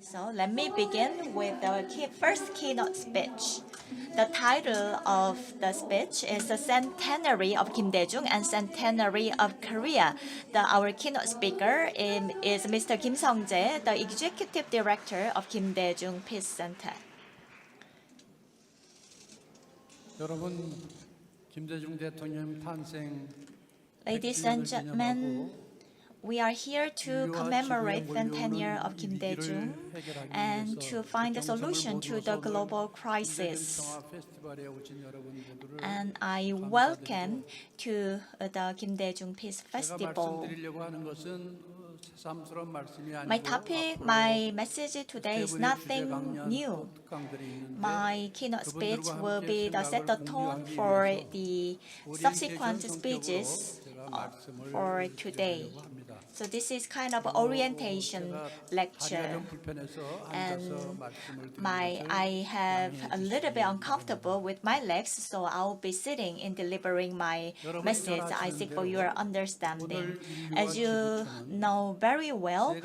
So let me begin with the first keynote speech. The title of the speech is The Centenary of Kim Dae-jung and Centenary of Korea. Our keynote speaker is Mr. Kim Sung-jae, the Executive Director of Kim Dae-jung Peace Center. 여러분, 김대중 대통령 탄생 Ladies and gentlemen, we are here to commemorate the centennial of Kim Dae-jung and to find a solution to the global crisis. And I welcome to the Kim Dae-jung Peace Festival. My message today is nothing new. My keynote speech will be to set the tone for the subsequent speeches for today. So this is kind of orientation lecture, and I have a little bit uncomfortable with my legs, so I'll be sitting in delivering my message. I seek for your understanding. As you know very well,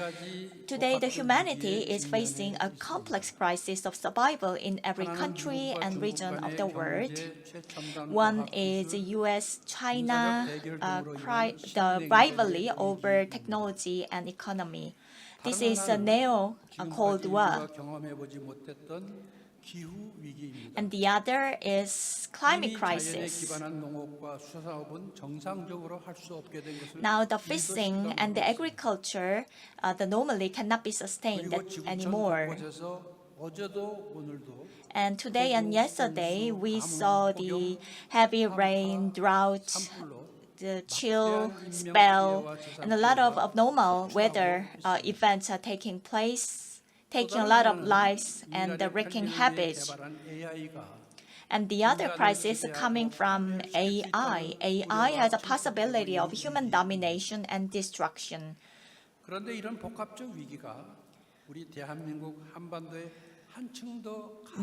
today the humanity is facing a complex crisis of survival in every country and region of the world. One is U.S.-China, the rivalry over technology and economy. This is a neo-Cold War. And the other is climate crisis. Now the fishing and the agriculture normally cannot be sustained anymore. And today and yesterday we saw the heavy rain, drought, the chill spell, and a lot of abnormal weather events are taking place, taking a lot of lives and wreaking havoc. And the other crisis coming from AI. AI has a possibility of human domination and destruction.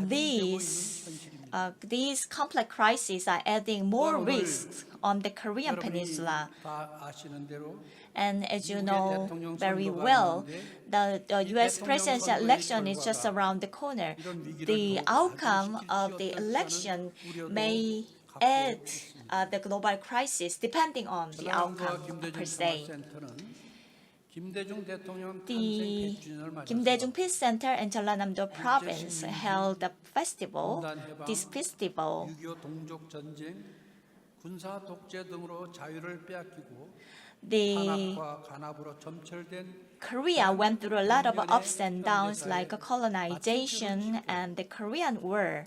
These complex crises are adding more risks on the Korean Peninsula. And as you know very well, the U.S. presidential election is just around the corner. The outcome of the election may add the global crisis depending on the outcome per se. The Kim Dae-jung Peace Center and JeollaNamdo province held a festival. This festival Korea went through a lot of ups and downs like colonization and the Korean War.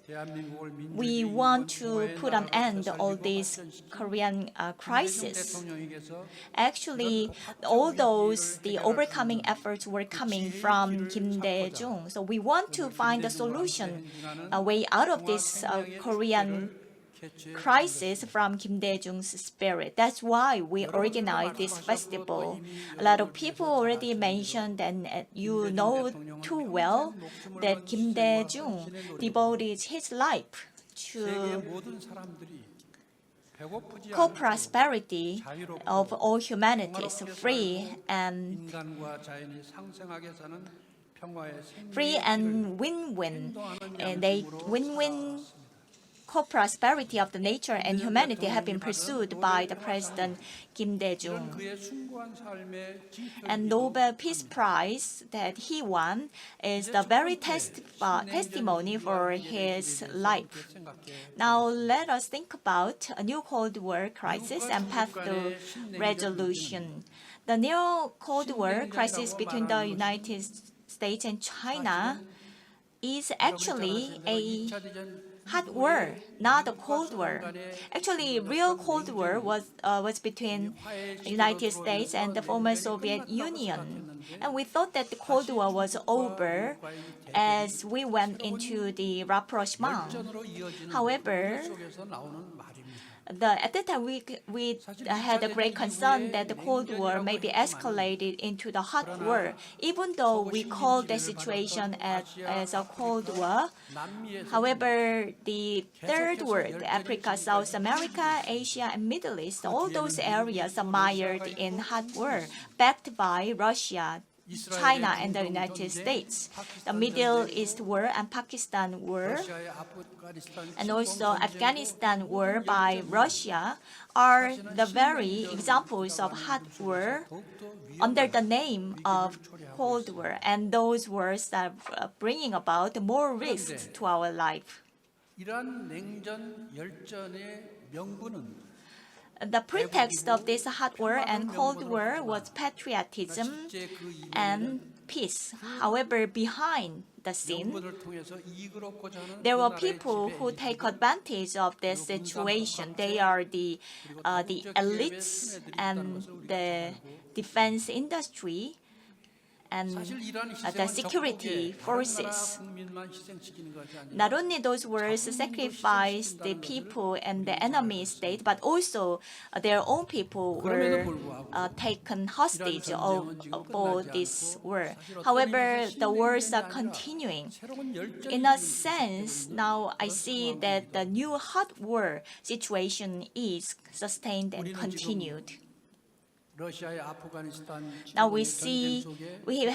We want to put an end to all these Korean crises. Actually, all the overcoming efforts were coming from Kim Dae-jung. So we want to find a solution, a way out of this Korean crisis from Kim Dae-jung's spirit. That's why we organized this festival. A lot of people already mentioned, and you know too well, that Kim Dae-jung devoted his life to co-prosperity of all humanities, free and win-win. And they win-win co-prosperity of the nature and humanity have been pursued by the President Kim Dae-jung. And Nobel Peace Prize that he won is the very testimony for his life. Now let us think about a new Cold War crisis and path to resolution. The new Cold War crisis between the United States and China is actually a hot war, not a Cold War. Actually, real Cold War was between the United States and the former Soviet Union. And we thought that the Cold War was over as we went into the rapprochement. However, at that time, we had a great concern that the Cold War may be escalated into the hot war, even though we called the situation as a Cold War. However, the third world, Africa, South America, Asia, and Middle East, all those areas are mired in hot war, backed by Russia China and the United States. The Middle East War and Pakistan War, and also Afghanistan War by Russia are the very examples of hot war under the name of Cold War, and those wars are bringing about more risks to our life. 이러한 냉전 열전의 명분은 The pretext of this hot war and Cold War was patriotism and peace. However, behind the scene, 명분을 통해서 이익을 얻고자 하는 there were people who take advantage of this situation. They are the elites and the defense industry and the security forces. Not only those wars sacrificed the people and the enemy state, but also their own people were taken hostage for this war. However, the wars are continuing. In a sense, now I see that the new hot war situation is sustained and continued. Now we see we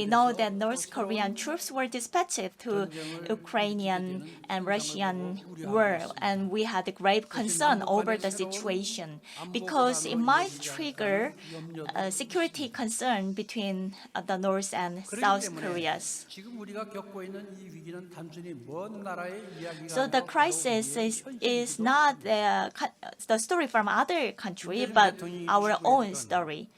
know that North Korean troops were dispatched to Ukrainian and Russian war, and we had a grave concern over the situation because it might trigger a security concern between the North and South Koreas. So the crisis is not the story from other country, but our own story.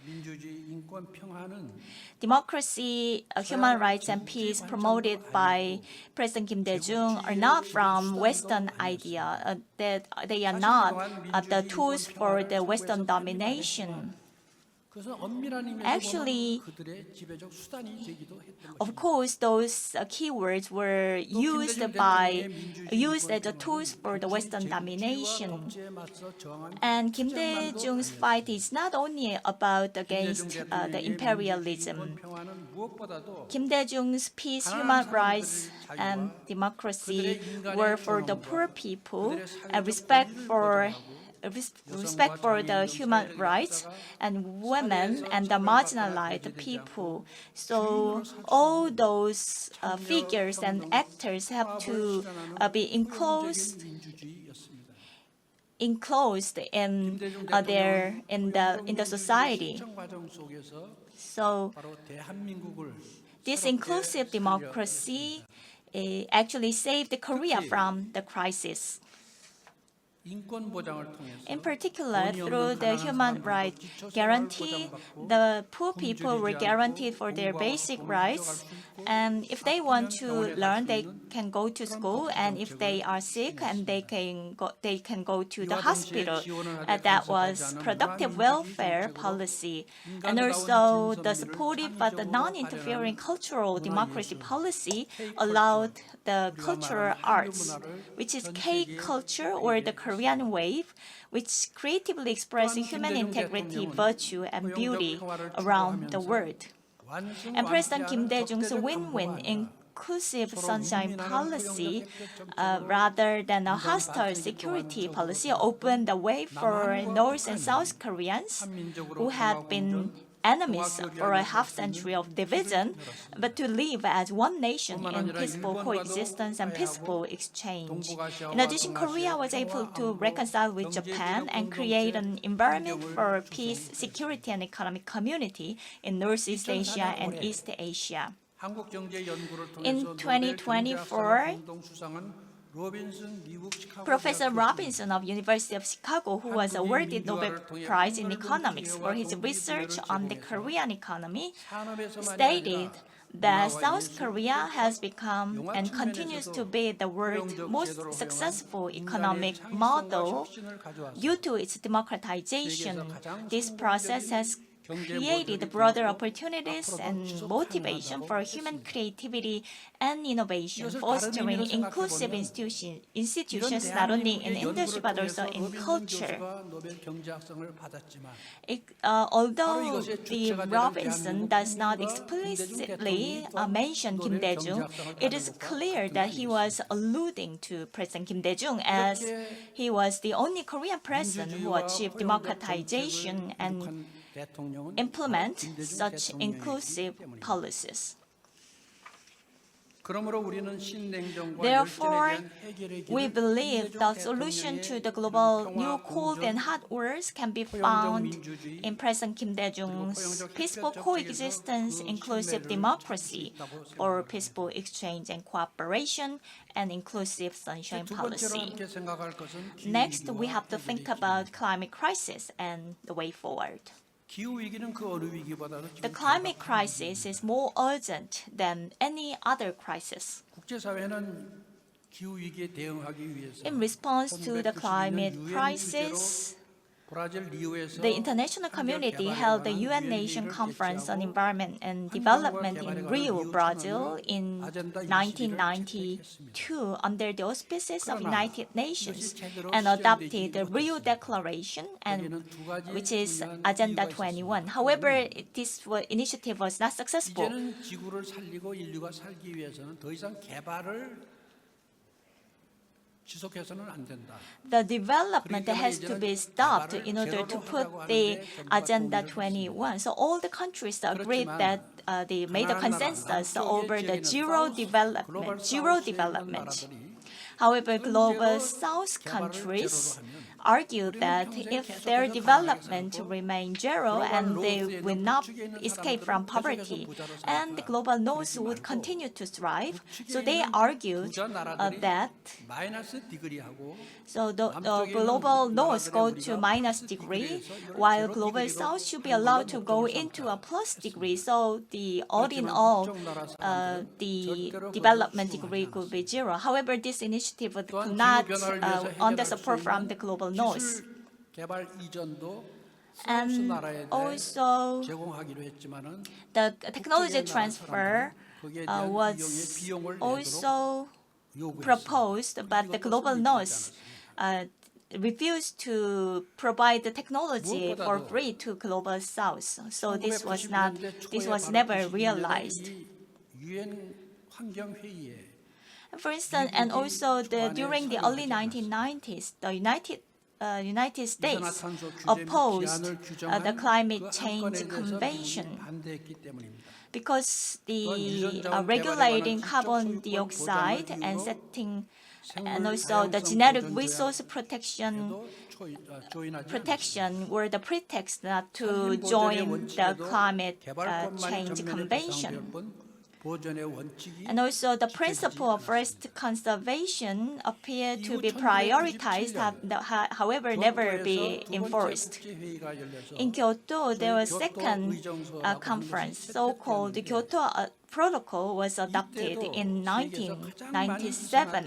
Democracy, human rights, and peace promoted by President Kim Dae-jung are not from Western idea. That they are not the tools for the Western domination. Actually, of course, those keywords were used as tools for the Western domination. And Kim Dae-jung's fight is not only about against the imperialism. Kim Dae-jung's peace, human rights, and democracy were for the poor people, and respect for the human rights and women and the marginalized people. So all those figures and actors have to be enclosed in the society. So this inclusive democracy actually saved Korea from the crisis. In particular, through the human rights guarantee, the poor people were guaranteed for their basic rights. And if they want to learn, they can go to school. And if they are sick, and they can go to the hospital. That was productive welfare policy. And also the supportive but the non-interfering cultural democracy policy allowed the cultural arts, which is K-culture or the Korean wave, which creatively expresses human integrity, virtue, and beauty around the world. And President Kim Dae-jung's win-win inclusive sunshine policy, rather than a hostile security policy, opened the way for North and South Koreans who had been enemies for a half-century of division, but to live as one nation in peaceful coexistence and peaceful exchange. In addition, Korea was able to reconcile with Japan and create an environment for peace, security, and economic community in Northeast Asia and East Asia. In 2024, Professor Robinson of University of Chicago, who was awarded Nobel Prize in Economics for his research on the Korean economy, stated that South Korea has become and continues to be the world's most successful economic model due to its democratization. This process has created broader opportunities and motivation for human creativity and innovation, fostering inclusive institutions not only in industry but also in culture. Although the Robinson does not explicitly mention Kim Dae-jung, it is clear that he was alluding to President Kim Dae-jung, as he was the only Korean president who achieved democratization and 대통령은 implement 김대중 such 대통령이기 inclusive 때문입니다. policies. 그러므로 우리는 신냉전과 Therefore, 열전에 대한 해결의 we 길을 believe 김대중 the solution to the 대통령의 global 평화 new cold and 공존, hot wars can be 포용적 found 민주주의, in President Kim 그리고 Dae-jung's 포용적 peaceful 햇볕 coexistence, 정책에서 그 inclusive 신뢰를 democracy, 찾을 수 있다고 or 생각합니다. peaceful exchange and cooperation, and inclusive sunshine 두 번째로 policy. 함께 생각할 것은 Next, we 기후위기와 have to 해결의 think 길입니다. about climate crisis and the way forward. 기후위기는 그 어느 위기보다도 The 지금 climate 긴박한 crisis is more urgent than any other crisis. 국제사회는 기후위기에 대응하기 위해서 In response to the 1992년 climate 유엔 crisis, 주재로 브라질 리우에서 the international community held the UN Nation Conference on Environment and Development in Rio, Brazil in 1992 under the auspices of United Nations and adopted the Rio Declaration, and which is Agenda 21. However, initiative was not successful. 이제는 지구를 살리고 인류가 살기 위해서는 더 이상 개발을 지속해서는 안 된다. The development has to be stopped in order to put the Agenda 21. So all the countries agreed that they made a consensus over the zero development. However, global South countries argue that if their development remains zero and they will not escape from poverty, and the global North would continue to thrive, so they argued that 마이너스 디그리하고 so the global North go to minus degree, while global South should be allowed to go into a plus degree. So the all in all, the development degree could be zero. However, this initiative could not under support from the global North. 개발 이전도 And 나라에 also, 제공하기로 했지만은 the technology transfer was also proposed, but the global North refused to provide the technology for free to global South. So this was never realized. 유엔 환경 회의에 For instance, and also during the early 1990s, the United States opposed the Climate Change Convention because the regulating carbon dioxide and setting, and also the genetic resource protection were the pretext not to join the Climate Change Convention. And also the principle of forest conservation appeared to be prioritized, however, never be enforced. In Kyoto, there was second conference, so-called Kyoto Protocol was adopted in 1997.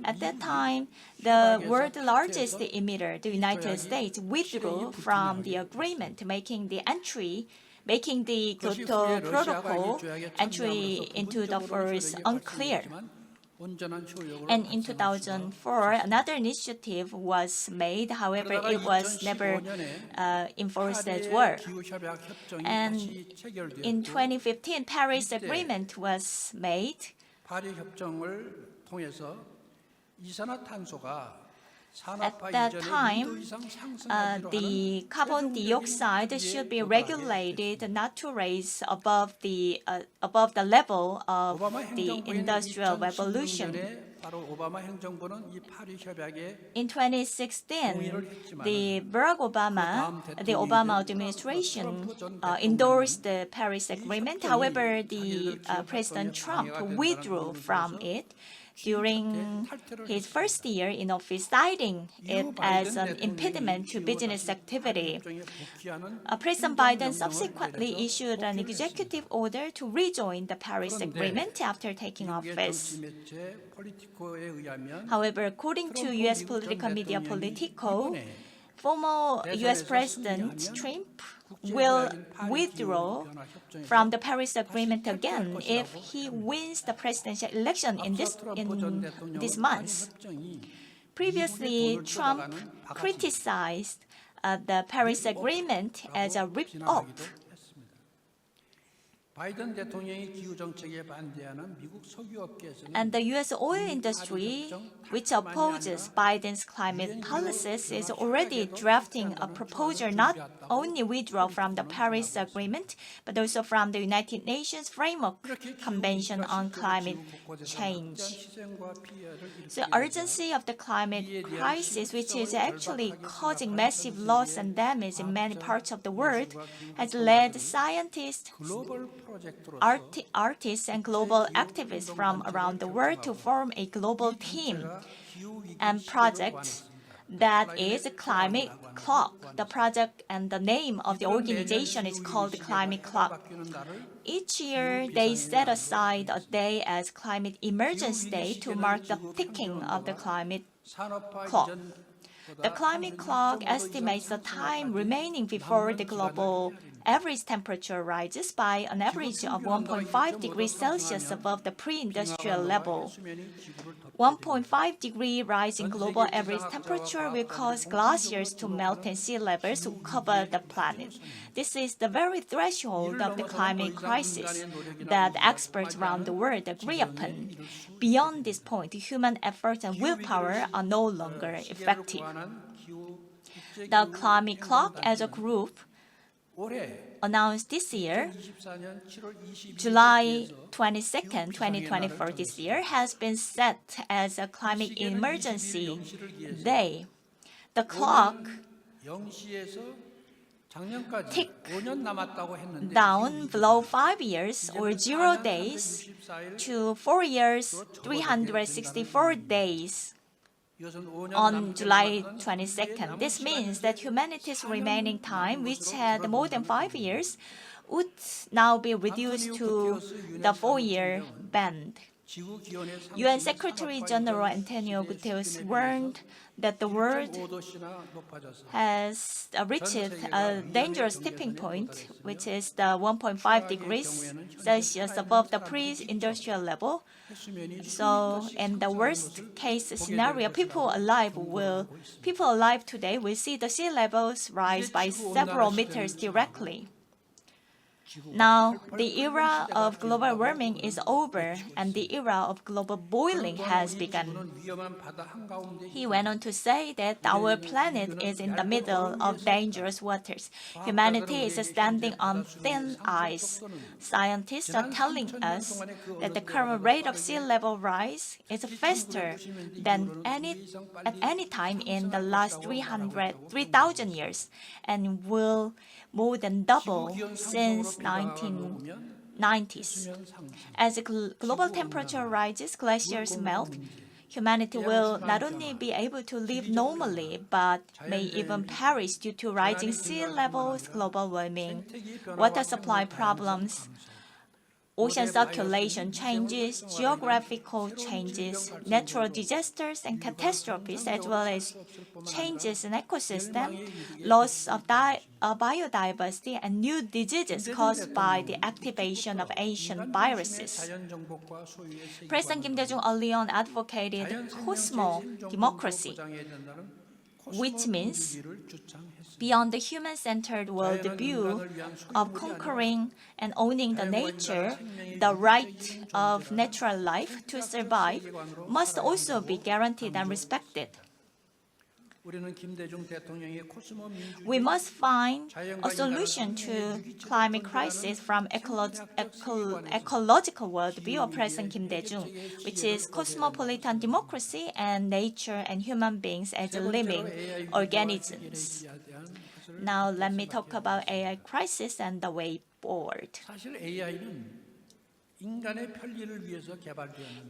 At that time, the world's largest emitter, the United States, withdrew from the agreement, making the Kyoto Protocol entry into the force unclear. And in 2004, another initiative was made. However, it was never enforced as well. And in 2015, Paris Agreement was made. 파리 협정을 통해서 이산화탄소가 At that time, the carbon dioxide should be regulated not to raise above the level of the Industrial Revolution. In 2016, the Obama administration endorsed the Paris Agreement. However, the President Trump withdrew from it during his first year in office, citing it as an impediment to business activity. President Biden subsequently issued an executive order to rejoin the Paris Agreement after taking office. However, according to U.S. political media Politico, former U.S. President Trump will withdraw from the Paris Agreement again if he wins the presidential election in this month. Previously, Trump criticized the Paris Agreement as a rip-off. 바이든 대통령의 기후 정책에 반대하는 미국 석유업계에서는 And the U.S. oil industry, which opposes Biden's climate policies, is already drafting a proposal not only withdraw from the Paris Agreement, but also from the United Nations Framework Convention on Climate Change. So the urgency of the climate crisis, which is actually causing massive loss and damage in many parts of the world, has led scientists, artists, and global activists from around the world to form a global team and project that is Climate Clock. The project and the name of the organization is called Climate Clock. Each year, they set aside a day as Climate Emergency Day to mark the ticking of the climate clock. The climate clock estimates the time remaining before the global average temperature rises by an average of 1.5 degrees Celsius above the pre-industrial level. 1.5 degree rise in global average temperature will cause glaciers to melt and sea levels to cover the planet. This is the very threshold of the climate crisis that experts around the world agree upon. Beyond this point, human efforts and willpower are no longer effective. The Climate Clock as a group announced this year, July 22nd, 2024, this year, has been set as a climate emergency day. The clock ticked down below 5 years or 0 days to 4 years, 364 days. On July 22nd. This means that humanity's remaining time, which had more than 5 years, would now be reduced to the 4-year band. UN Secretary General Antonio Guterres warned that the world has reached a dangerous tipping point, which is the 1.5 degrees Celsius above the pre-industrial level. So, in the worst case scenario, people alive today will see the sea levels rise by several meters directly. Now, the era of global warming is over and the era of global boiling has begun. He went on to say that our planet is in the middle of dangerous waters. Humanity is standing on thin ice. Scientists are telling us that the current rate of sea level rise is faster than at any time in the last 3,000 years and will more than double since 1990s. As global temperature rises, glaciers melt. Humanity will not only be able to live normally, but may even perish due to rising sea levels, global warming, water supply problems, ocean circulation changes, geographical changes, natural disasters and catastrophes, as well as changes in ecosystem, loss of biodiversity, and new diseases caused by the activation of ancient viruses. President Kim Dae-jung early on advocated cosmo democracy, which means beyond the human-centered worldview of conquering and owning the nature, the right of natural life to survive must also be guaranteed and respected. We must find a solution to climate crisis from ecological worldview of President Kim Dae-jung, which is cosmopolitan democracy and nature and human beings as living organisms. Now let me talk about AI crisis and the way forward.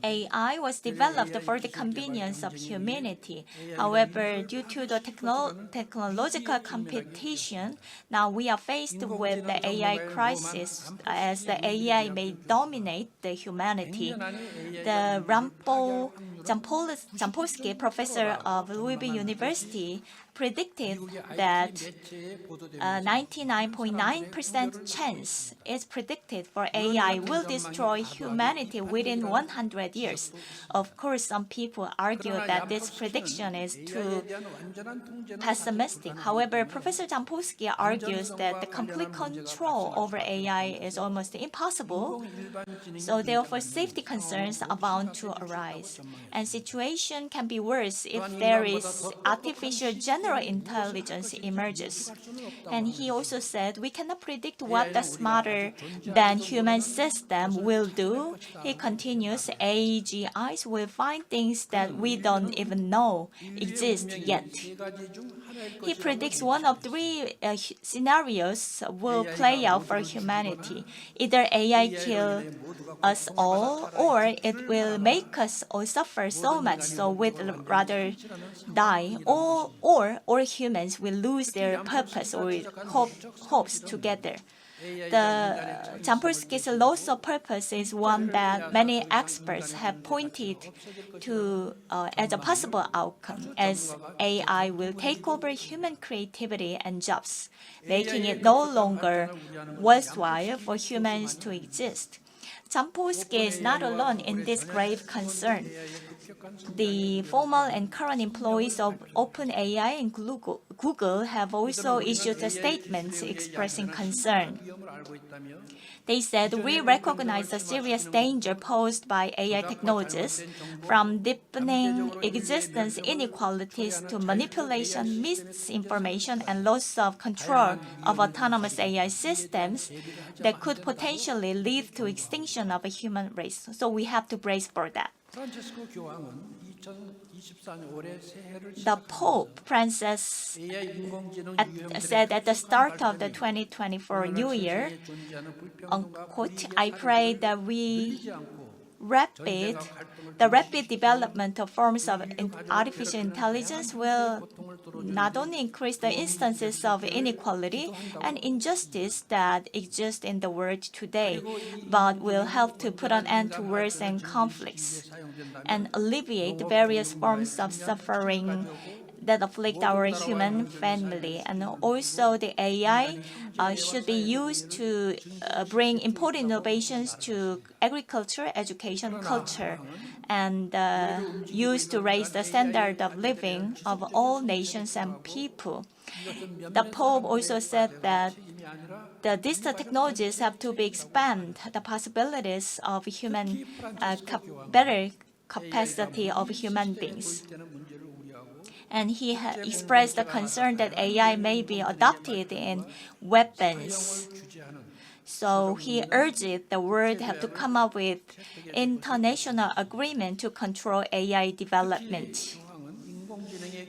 AI was developed for the convenience of humanity. However, due to the technological competition, now we are faced with the AI crisis as the AI may dominate the humanity. The Jampolsky, professor of Louisville University, predicted that 99.9% chance is predicted for AI will destroy humanity within 100 years. Of course, some people argue that this prediction is too pessimistic. However, Professor Jampolsky argues that the complete control over AI is almost impossible. So therefore, safety concerns are bound to arise. And situation can be worse if there is artificial general intelligence emerges. And he also said, we cannot predict what the smarter than human system will do. He continues, AGIs will find things that we don't even know exist yet. He predicts one of three scenarios will play out for humanity. Either AI kill us all, or it will make us all suffer so much so we'd rather die, or humans will lose their purpose or hopes together. The Jampolsky's loss of purpose is one that many experts have pointed to as a possible outcome, as AI will take over human creativity and jobs, making it no longer worthwhile for humans to exist. Jampolsky is not alone in this grave concern. The former and current employees of OpenAI and Google have also issued statements expressing concern. They said, we recognize the serious danger posed by AI technologies, from deepening existence inequalities to manipulation, misinformation, and loss of control of autonomous AI systems that could potentially lead to extinction of a human race. So we have to brace for that. The Pope Francis said at the start of the 2024 New Year, unquote, I pray that the rapid development of forms of artificial intelligence will not only increase the instances of inequality and injustice that exist in the world today, but will help to put an end to wars and conflicts and alleviate the various forms of suffering that afflict our human family. And also the AI should be used to bring important innovations to agriculture, education, culture, and used to raise the standard of living of all nations and people. The Pope also said that these technologies have to be expand the possibilities of human better capacity of human beings. And he expressed the concern that AI may be adopted in weapons. So he urged the world have to come up with international agreement to control AI development.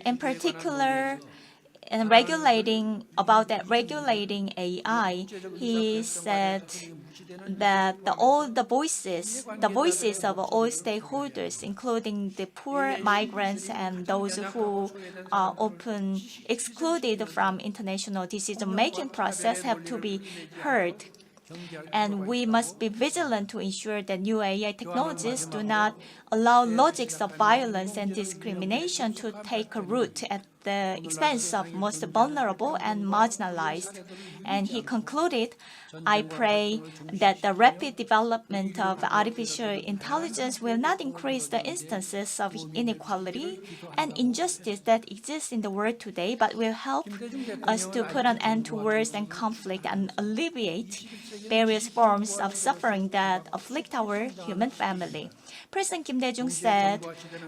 In particular, in regulating AI, he said that all the voices of all stakeholders, including the poor, migrants, and those who are often excluded from international decision-making process, have to be heard. And we must be vigilant to ensure that new AI technologies do not allow logics of violence and discrimination to take root at the expense of most vulnerable and marginalized. And he concluded, I pray that the rapid development of artificial intelligence will not increase the instances of inequality and injustice that exist in the world today, but will help us to put an end to wars and conflict and alleviate various forms of suffering that afflict our human family. President Kim Dae-jung said,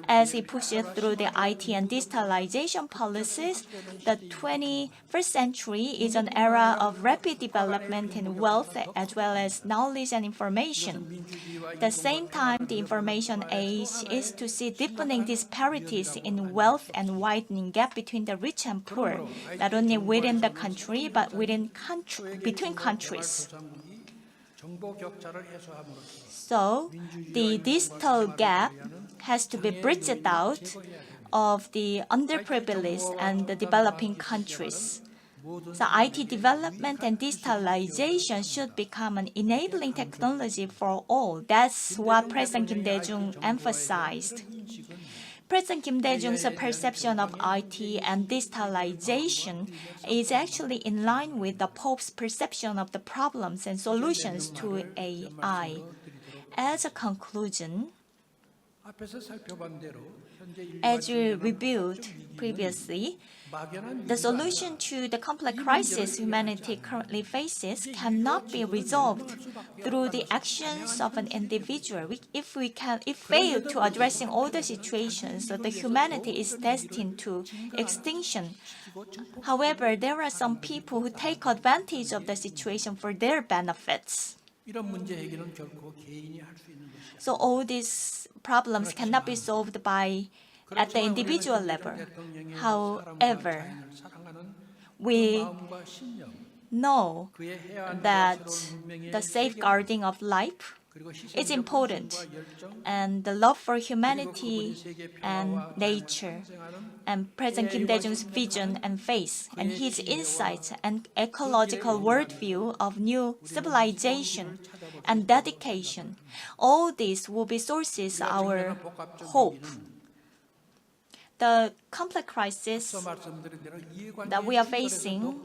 as he pushes through the IT and digitalization policies, the 21st century is an era of rapid development in wealth as well as knowledge and information. At the same time, the information age is to see deepening disparities in wealth and widening gap between the rich and poor, not only within the country but between countries. So the digital gap has to be bridged out of the underprivileged and the developing countries. So IT development and digitalization should become an enabling technology for all. That's what President Kim Dae-jung emphasized. President Kim Dae-jung's perception of IT and digitalization is actually in line with the Pope's perception of the problems and solutions to AI. As a conclusion, 앞에서 살펴본 대로 현재 as we reviewed previously, the solution to the complex crisis humanity currently faces cannot be resolved through the actions of an individual. If fail to addressing all the situations, the humanity is destined to extinction. However, there are some people who take advantage of the situation for their benefits. 이런 문제 해결은 결코 개인이 할 수 있는 것이 So all these problems cannot be solved at the individual level. However, we know that the safeguarding of life is important, and the love for humanity and nature, and President Kim Dae-jung's vision and faith, and his insights and ecological worldview of new civilization and dedication, all these will be sources of our hope. The complex crisis that we are facing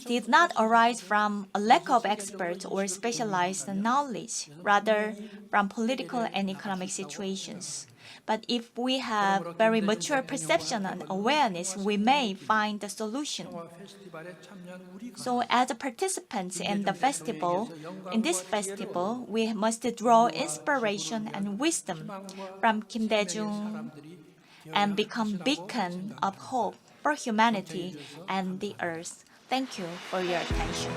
did not arise from a lack of experts or specialized knowledge, rather from political and economic situations. But if we have very mature perception and awareness, we may find the solution. So as participants in this festival, we must draw inspiration and wisdom from Kim Dae-jung and become beacon of hope for humanity and the earth. Thank you for your attention.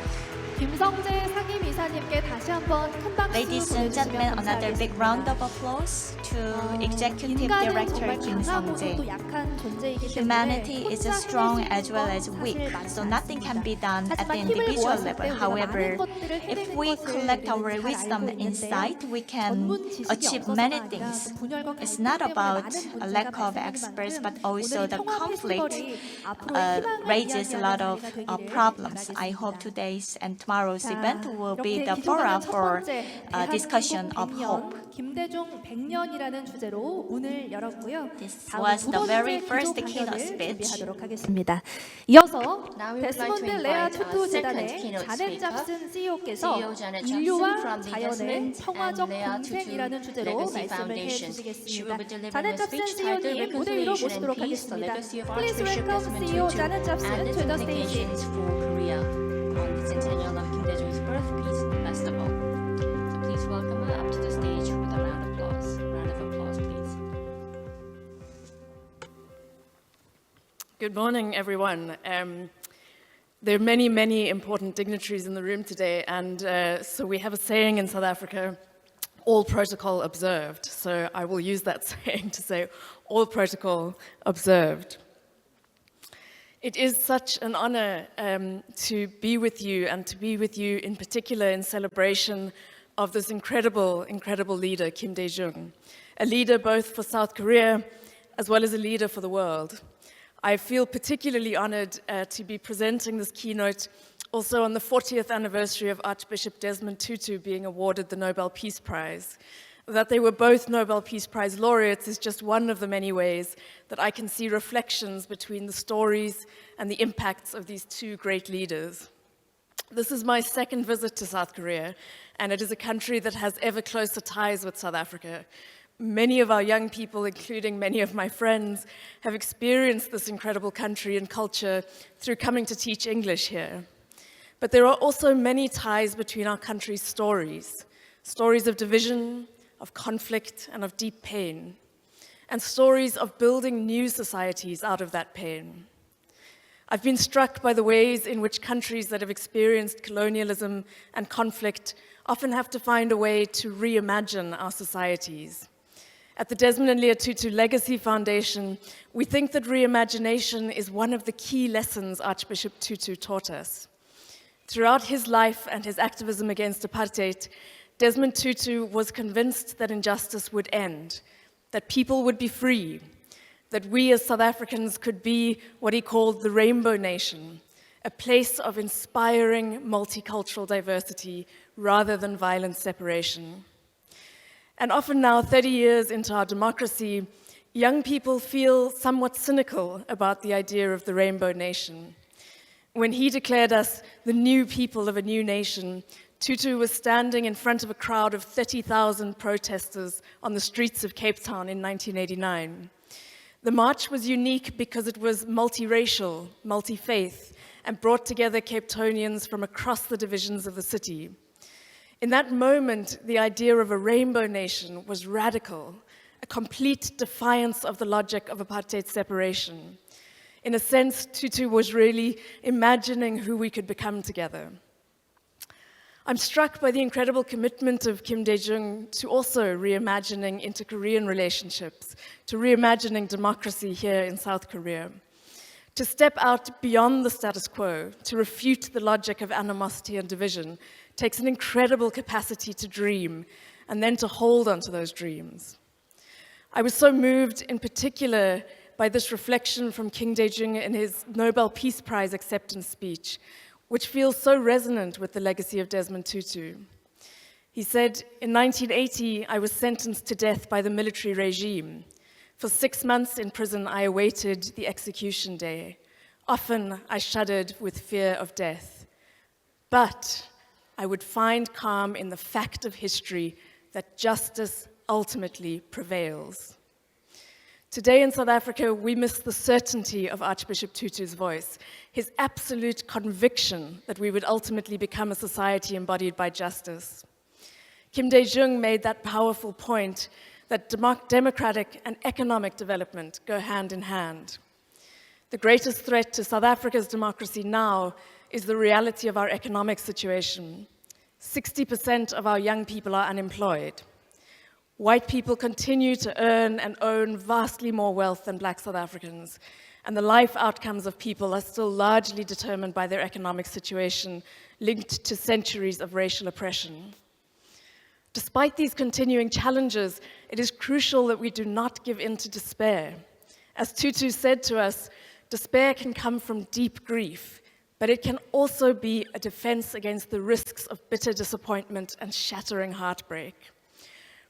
김성재 상임이사님께 다시 한번 큰 박수 Ladies and gentlemen, another big round of applause to Executive Director Kim Sung-jae. Humanity is strong as well as weak, so nothing can be done at the individual level. However, if we collect our wisdom and insight, we can achieve many things. It's not about a lack of experts, but also the conflict raises a lot of problems. I hope today's and tomorrow's event will be the forum for discussion of hope. 김대중 100년이라는 주제로 문을 열었고요. This was the very first keynote speech. 준비하도록 하겠습니다. 이어서 데스몬드 레아 투투 재단의 자넷 잡슨 CEO께서 인류와 자연의 평화적 공생이라는 주제로 말씀을 해주시겠습니다. 자넷 잡슨 CEO님 무대 위로 모시도록 하겠습니다. Please welcome CEO 자넷 잡슨 to the stage. On the Centennial of Kim Dae-jung's birth peace festival. So please welcome her up to the stage with a round of applause. Round of applause, please. Good morning, everyone. There are many, many important dignitaries in the room today, and so we have a saying in South Africa, all protocol observed. So I will use that saying to say, all protocol observed. It is such an honor to be with you, and to be with you in particular in celebration of this incredible, incredible leader, Kim Dae-jung, a leader both for South Korea as well as a leader for the world. I feel particularly honored to be presenting this keynote also on the 40th anniversary of Archbishop Desmond Tutu being awarded the Nobel Peace Prize. That they were both Nobel Peace Prize laureates is just one of the many ways that I can see reflections between the stories and the impacts of these two great leaders. This is my second visit to South Korea, and it is a country that has ever closer ties with South Africa. Many of our young people, including many of my friends, have experienced this incredible country and culture through coming to teach English here. But there are also many ties between our country's stories. Stories of division, of conflict, and of deep pain, and stories of building new societies out of that pain. I've been struck by the ways in which countries that have experienced colonialism and conflict often have to find a way to reimagine our societies. At the Desmond and Leah Tutu Legacy Foundation, we think that reimagination is one of the key lessons Archbishop Tutu taught us. Throughout his life and his activism against apartheid, Desmond Tutu was convinced that injustice would end, that people would be free, that we as South Africans could be what he called the Rainbow Nation, a place of inspiring multicultural diversity rather than violent separation. And often now, 30 years into our democracy, young people feel somewhat cynical about the idea of the Rainbow Nation. When he declared us the new people of a new nation, Tutu was standing in front of a crowd of 30,000 protesters on the streets of Cape Town in 1989. The march was unique because it was multiracial, multi-faith, and brought together Cape Townians from across the divisions of the city. In that moment, the idea of a rainbow nation was radical, a complete defiance of the logic of apartheid separation. In a sense, Tutu was really imagining who we could become together. I'm struck by the incredible commitment of Kim Dae-jung to also reimagining inter-Korean relationships, to reimagining democracy here in South Korea, to step out beyond the status quo, to refute the logic of animosity and division, takes an incredible capacity to dream and then to hold onto those dreams. I was so moved in particular by this reflection from Kim Dae-jung in his Nobel Peace Prize acceptance speech, which feels so resonant with the legacy of Desmond Tutu. He said, "In 1980, I was sentenced to death by the military regime. For 6 months in prison, I awaited the execution day. Often, I shuddered with fear of death. But I would find calm in the fact of history that justice ultimately prevails." Today in South Africa, we miss the certainty of Archbishop Tutu's voice, his absolute conviction that we would ultimately become a society embodied by justice. Kim Dae-jung made that powerful point that democratic and economic development go hand in hand. The greatest threat to South Africa's democracy now is the reality of our economic situation. 60% of our young people are unemployed. White people continue to earn and own vastly more wealth than Black South Africans, and the life outcomes of people are still largely determined by their economic situation, linked to centuries of racial oppression. Despite these continuing challenges, it is crucial that we do not give in to despair. As Tutu said to us, despair can come from deep grief, but it can also be a defense against the risks of bitter disappointment and shattering heartbreak.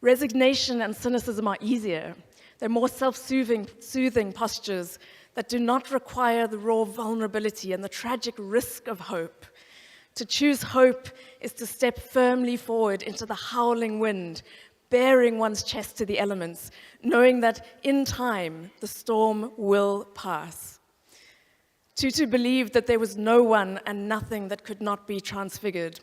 Resignation and cynicism are easier. They're more self-soothing postures that do not require the raw vulnerability and the tragic risk of hope. To choose hope is to step firmly forward into the howling wind, bearing one's chest to the elements, knowing that in time, the storm will pass. Tutu believed that there was no one and nothing that could not be transfigured.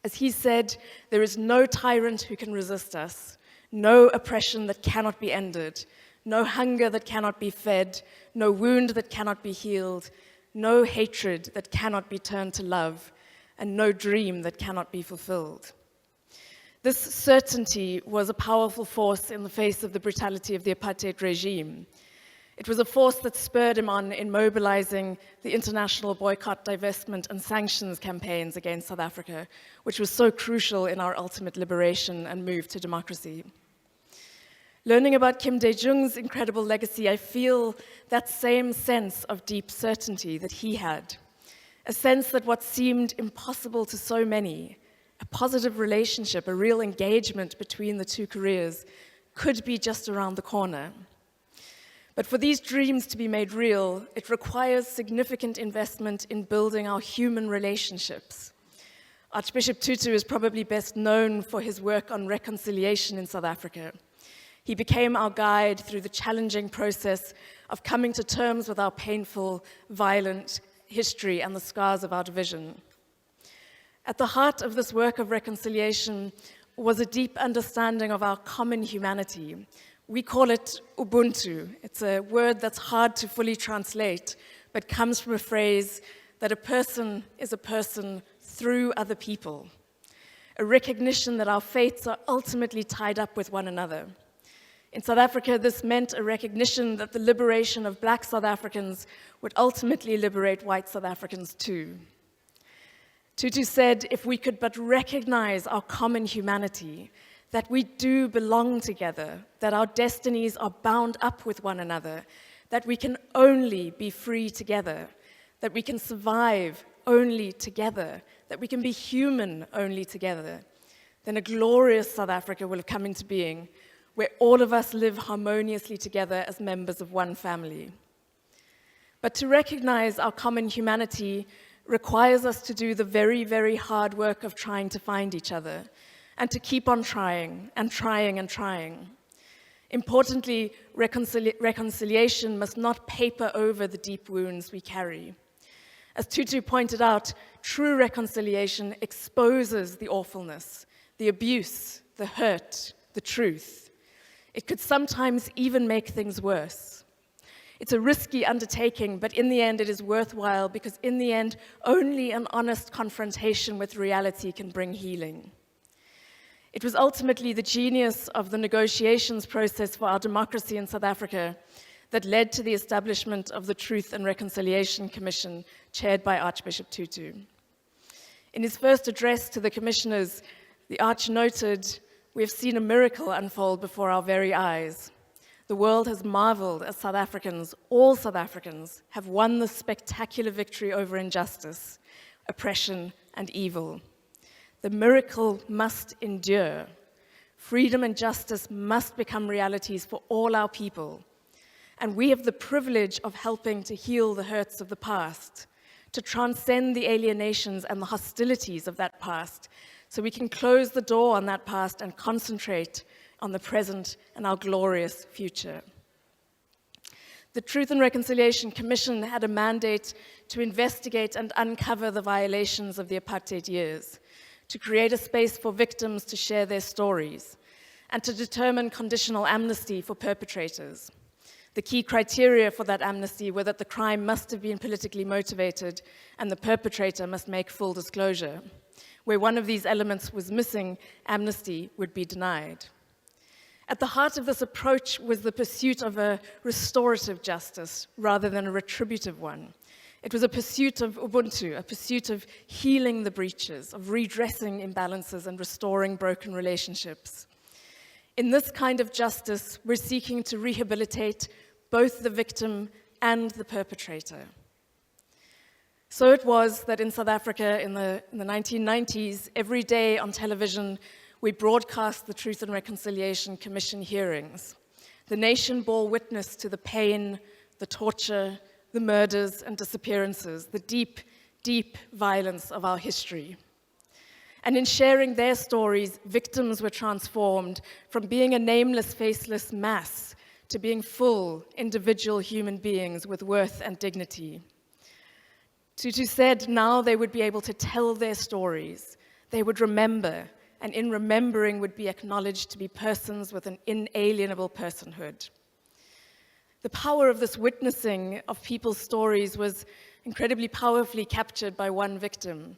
As he said, there is no tyrant who can resist us, no oppression that cannot be ended, no hunger that cannot be fed, no wound that cannot be healed, no hatred that cannot be turned to love, and no dream that cannot be fulfilled. This certainty was a powerful force in the face of the brutality of the apartheid regime. It was a force that spurred him on in mobilizing the international boycott, divestment, and sanctions campaigns against South Africa, which was so crucial in our ultimate liberation and move to democracy. Learning about Kim Dae-jung's incredible legacy, I feel that same sense of deep certainty that he had. A sense that what seemed impossible to so many, a positive relationship, a real engagement between the two Koreas, could be just around the corner. But for these dreams to be made real, it requires significant investment in building our human relationships. Archbishop Tutu is probably best known for his work on reconciliation in South Africa. He became our guide through the challenging process of coming to terms with our painful, violent history and the scars of our division. At the heart of this work of reconciliation was a deep understanding of our common humanity. We call it Ubuntu. It's a word that's hard to fully translate, but comes from a phrase that a person is a person through other people. A recognition that our fates are ultimately tied up with one another. In South Africa, this meant a recognition that the liberation of Black South Africans would ultimately liberate white South Africans too. Tutu said, if we could but recognize our common humanity, that we do belong together, that our destinies are bound up with one another, that we can only be free together, that we can survive only together, that we can be human only together, then a glorious South Africa will have come into being, where all of us live harmoniously together as members of one family. But to recognize our common humanity requires us to do the very, very hard work of trying to find each other, and to keep on trying and trying and trying. Importantly, reconciliation must not paper over the deep wounds we carry. As Tutu pointed out, true reconciliation exposes the awfulness, the abuse, the hurt, the truth. It could sometimes even make things worse. It's a risky undertaking, but in the end it is worthwhile, because in the end, only an honest confrontation with reality can bring healing. It was ultimately the genius of the negotiations process for our democracy in South Africa that led to the establishment of the Truth and Reconciliation Commission, chaired by Archbishop Tutu. In his first address to the commissioners, the Arch noted, "We have seen a miracle unfold before our very eyes. The world has marveled as South Africans, all South Africans, have won the spectacular victory over injustice, oppression, and evil. The miracle must endure. Freedom and justice must become realities for all our people. And we have the privilege of helping to heal the hurts of the past, to transcend the alienations and the hostilities of that past, so we can close the door on that past and concentrate on the present and our glorious future." The Truth and Reconciliation Commission had a mandate to investigate and uncover the violations of the apartheid years, to create a space for victims to share their stories, and to determine conditional amnesty for perpetrators. The key criteria for that amnesty were that the crime must have been politically motivated and the perpetrator must make full disclosure. Where one of these elements was missing, amnesty would be denied. At the heart of this approach was the pursuit of a restorative justice rather than a retributive one. It was a pursuit of Ubuntu, a pursuit of healing the breaches, of redressing imbalances and restoring broken relationships. In this kind of justice, we're seeking to rehabilitate both the victim and the perpetrator. So it was that in South Africa in the 1990s, every day on television, we broadcast the Truth and Reconciliation Commission hearings. The nation bore witness to the pain, the torture, the murders and disappearances, the deep, deep violence of our history. And in sharing their stories, victims were transformed from being a nameless, faceless mass to being full, individual human beings with worth and dignity. Tutu said now they would be able to tell their stories, they would remember, and in remembering would be acknowledged to be persons with an inalienable personhood. The power of this witnessing of people's stories was incredibly powerfully captured by one victim.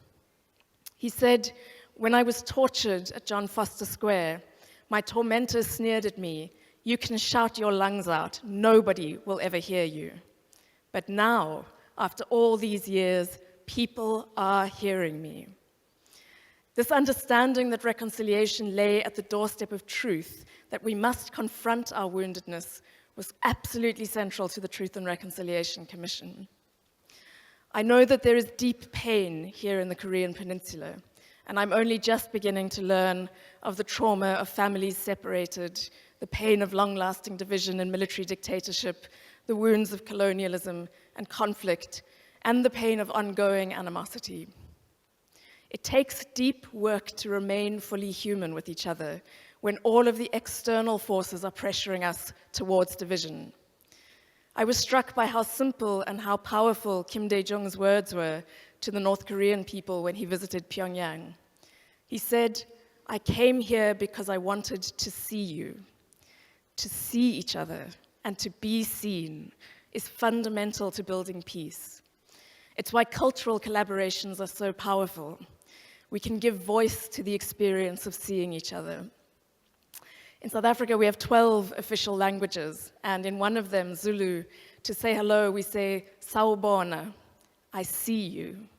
He said, "When I was tortured at John Foster Square, my tormentors sneered at me, 'You can shout your lungs out, nobody will ever hear you.' But now, after all these years, people are hearing me." This understanding that reconciliation lay at the doorstep of truth, that we must confront our woundedness, was absolutely central to the Truth and Reconciliation Commission. I know that there is deep pain here in the Korean Peninsula, and I'm only just beginning to learn of the trauma of families separated, the pain of long-lasting division and military dictatorship, the wounds of colonialism and conflict, and the pain of ongoing animosity. It takes deep work to remain fully human with each other when all of the external forces are pressuring us towards division. I was struck by how simple and how powerful Kim Dae-jung's words were to the North Korean people when he visited Pyongyang. He said, "I came here because I wanted to see you. To see each other and to be seen is fundamental to building peace. It's why cultural collaborations are so powerful. We can give voice to the experience of seeing each other." In South Africa, we have 12 official languages, and in one of them, Zulu, to say hello, we say, "Sawubona," I see you.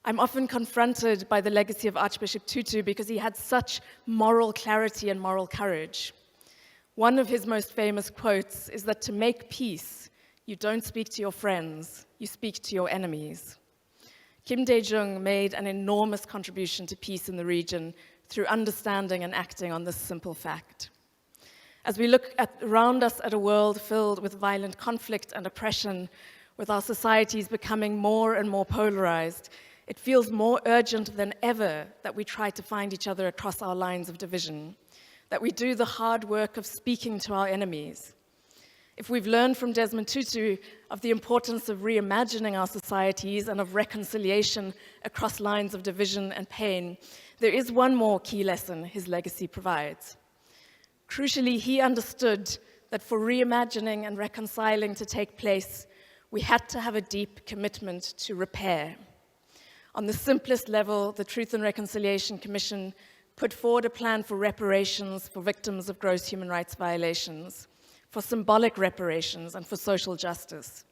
I'm often confronted by the legacy of Archbishop Tutu because he had such moral clarity and moral courage. One of his most famous quotes is that to make peace, You don't speak to your friends, you speak to your enemies. Kim Dae-jung made an enormous contribution to peace in the region through understanding and acting on this simple fact. As we look around us at a world filled with violent conflict and oppression, with our societies becoming more and more polarized, it feels more urgent than ever that we try to find each other across our lines of division, that we do the hard work of speaking to our enemies. If we've learned from Desmond Tutu of the importance of reimagining our societies and of reconciliation across lines of division and pain, there is one more key lesson his legacy provides. Crucially, he understood that for reimagining and reconciling to take place, we had to have a deep commitment to repair. On the simplest level, the Truth and Reconciliation Commission put forward a plan for reparations for victims of gross human rights violations, for symbolic reparations, and for social justice.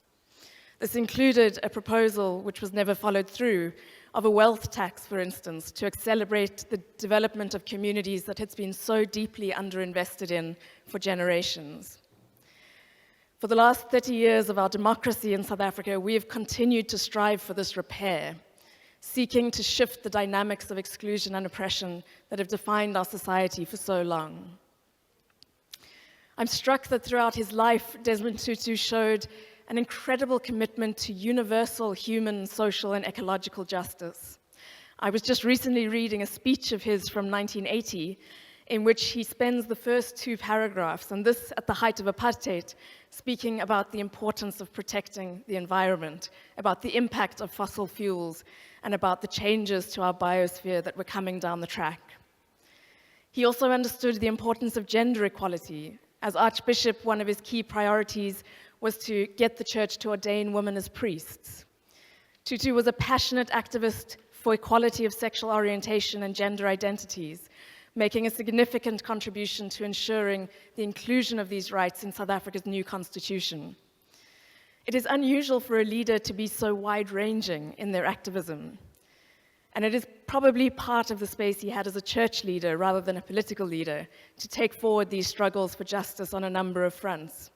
This included a proposal, which was never followed through, of a wealth tax, for instance, to accelerate the development of communities that had been so deeply underinvested in for generations. For the last 30 years of our democracy in South Africa, we have continued to strive for this repair, seeking to shift the dynamics of exclusion and oppression that have defined our society for so long. I'm struck that throughout his life, Desmond Tutu showed an incredible commitment to universal human, social, and ecological justice. I was just recently reading a speech of his from 1980 in which he spends the first 2 paragraphs, and this at the height of apartheid, speaking about the importance of protecting the environment, about the impact of fossil fuels, and about the changes to our biosphere that were coming down the track. He also understood the importance of gender equality. As Archbishop, one of his key priorities was to get the church to ordain women as priests. Tutu was a passionate activist for equality of sexual orientation and gender identities, making a significant contribution to ensuring the inclusion of these rights in South Africa's new constitution. It is unusual for a leader to be so wide-ranging in their activism, and it is probably part of the space he had as a church leader rather than a political leader to take forward these struggles for justice on a number of fronts.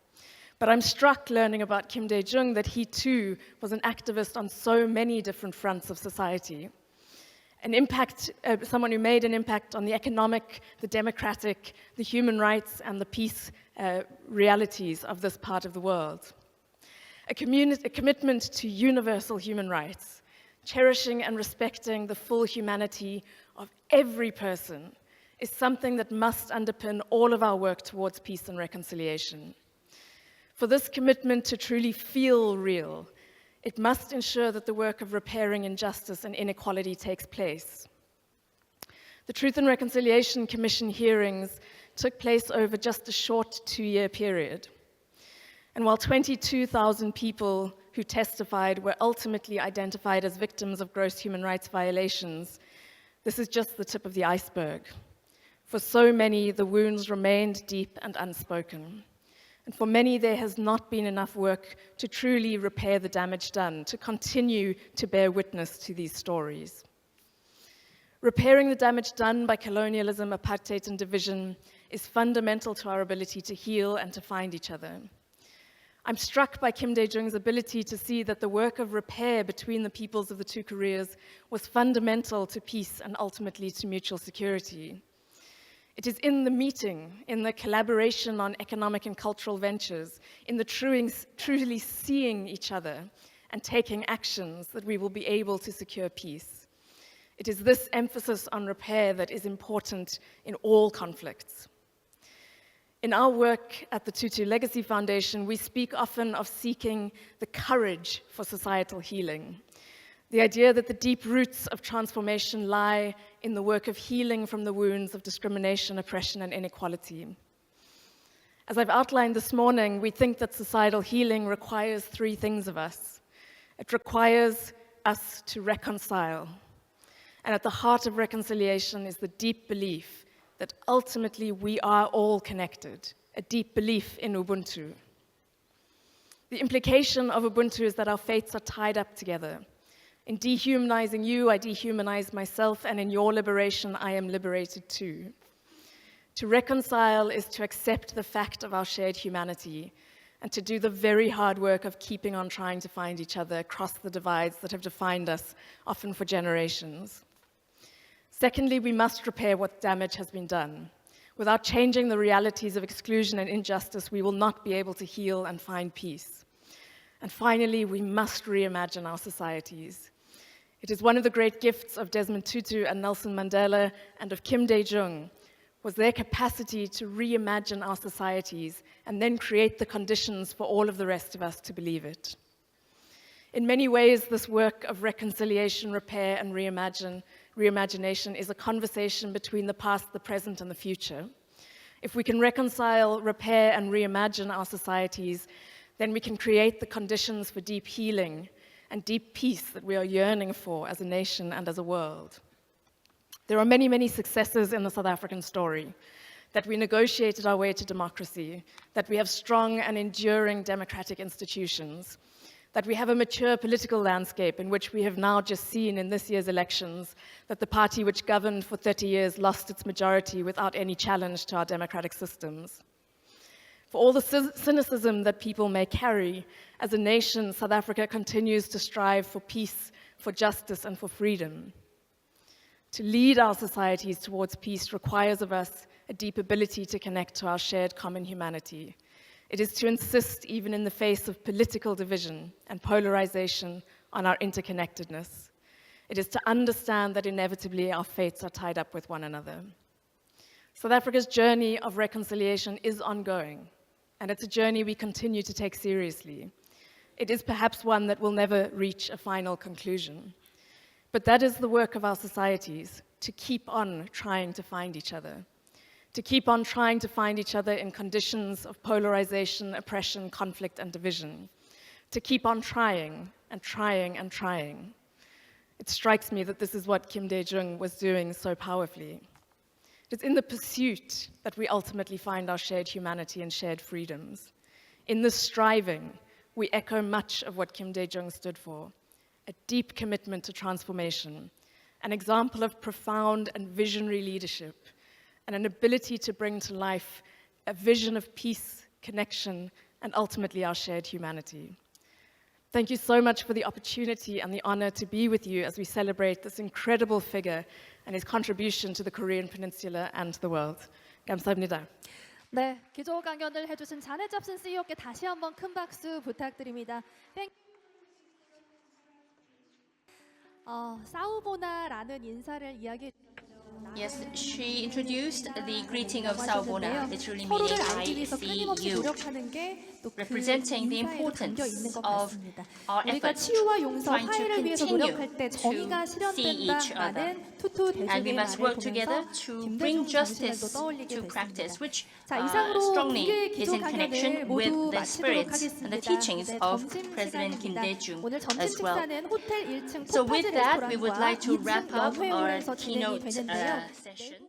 But I'm struck learning about Kim Dae-jung that he too was an activist on so many different fronts of society. Someone who made an impact on the economic, the democratic, the human rights, and the peace realities of this part of the world. A commitment to universal human rights, cherishing and respecting the full humanity of every person, is something that must underpin all of our work towards peace and reconciliation. For this commitment to truly feel real, it must ensure that the work of repairing injustice and inequality takes place. The Truth and Reconciliation Commission hearings took place over just a short 2-year period. And while 22,000 people who testified were ultimately identified as victims of gross human rights violations, this is just the tip of the iceberg. For so many, the wounds remained deep and unspoken. And for many, there has not been enough work to truly repair the damage done, to continue to bear witness to these stories. Repairing the damage done by colonialism, apartheid, and division is fundamental to our ability to heal and to find each other. I'm struck by Kim Dae-jung's ability to see that the work of repair between the peoples of the 2 Koreas was fundamental to peace and ultimately to mutual security. It is in the meeting, in the collaboration on economic and cultural ventures, in the truly seeing each other and taking actions that we will be able to secure peace. It is this emphasis on repair that is important in all conflicts. In our work at the Tutu Legacy Foundation, we speak often of seeking the courage for societal healing. The idea that the deep roots of transformation lie in the work of healing from the wounds of discrimination, oppression, and inequality. As I've outlined this morning, we think that societal healing requires 3 things of us. It requires us to reconcile. And at the heart of reconciliation is the deep belief that ultimately we are all connected, a deep belief in Ubuntu. The implication of Ubuntu is that our fates are tied up together. In dehumanizing you, I dehumanize myself, and in your liberation, I am liberated too. To reconcile is to accept the fact of our shared humanity, and to do the very hard work of keeping on trying to find each other across the divides that have defined us, often for generations. Secondly, we must repair what damage has been done. Without changing the realities of exclusion and injustice, we will not be able to heal and find peace. And finally, we must reimagine our societies. It is one of the great gifts of Desmond Tutu and Nelson Mandela and of Kim Dae-jung was their capacity to reimagine our societies and then create the conditions for all of the rest of us to believe it. In many ways, this work of reconciliation, repair, and reimagination is a conversation between the past, the present, and the future. If we can reconcile, repair, and reimagine our societies, then we can create the conditions for deep healing and deep peace that we are yearning for as a nation and as a world. There are many, many successes in the South African story, that we negotiated our way to democracy, that we have strong and enduring democratic institutions, that we have a mature political landscape in which we have now just seen in this year's elections that the party which governed for 30 years lost its majority without any challenge to our democratic systems. For all the cynicism that people may carry, as a nation, South Africa continues to strive for peace, for justice, and for freedom. To lead our societies towards peace requires of us a deep ability to connect to our shared common humanity. It is to insist, even in the face of political division and polarization, on our interconnectedness. It is to understand that inevitably our fates are tied up with one another. South Africa's journey of reconciliation is ongoing, and it's a journey we continue to take seriously. It is perhaps one that will never reach a final conclusion. But that is the work of our societies, to keep on trying to find each other. To keep on trying to find each other in conditions of polarization, oppression, conflict, and division. To keep on trying and trying and trying. It strikes me that this is what Kim Dae-jung was doing so powerfully. It is in the pursuit that we ultimately find our shared humanity and shared freedoms. In this striving, we echo much of what Kim Dae-jung stood for, a deep commitment to transformation, an example of profound and visionary leadership, and an ability to bring to life a vision of peace, connection, and ultimately our shared humanity. Thank you so much for the opportunity and the honor to be with you as we celebrate this incredible figure and his contribution to the Korean Peninsula and to the world. 감사합니다. 네, 기조 강연을 해주신 자넷 잡슨 CEO께 다시 한번 큰 박수 부탁드립니다. 사우보나라는 인사를 이야기해 Yes, she introduced the greeting of Saubona, literally meaning 서로를 I 알기 위해서 see 끊임없이 you, 노력하는 게또 representing the importance of our 우리가 efforts 치유와 용서, trying to 화해를 위해서 continue 노력할 때 to 정의가 see each 실현된다라는 other. 투투 And we 대중의 must 말을 work together 보면서 to 김대중 bring 정신을 또 justice 떠올리게 to 됐습니다. practice, which 자, 이상으로 strongly 공개 is 기조 in connection 강연을 with 모두 the 마치도록 spirit and the 하겠습니다. teachings 이제 of 점심 President Kim 시간입니다. Dae-jung 오늘 점심 as well. 식사는 호텔 1층 So with 포타지 that, we would 레스토랑과 like to 2층 wrap up our 연회홀에서 진행이 keynote 되는데요. session.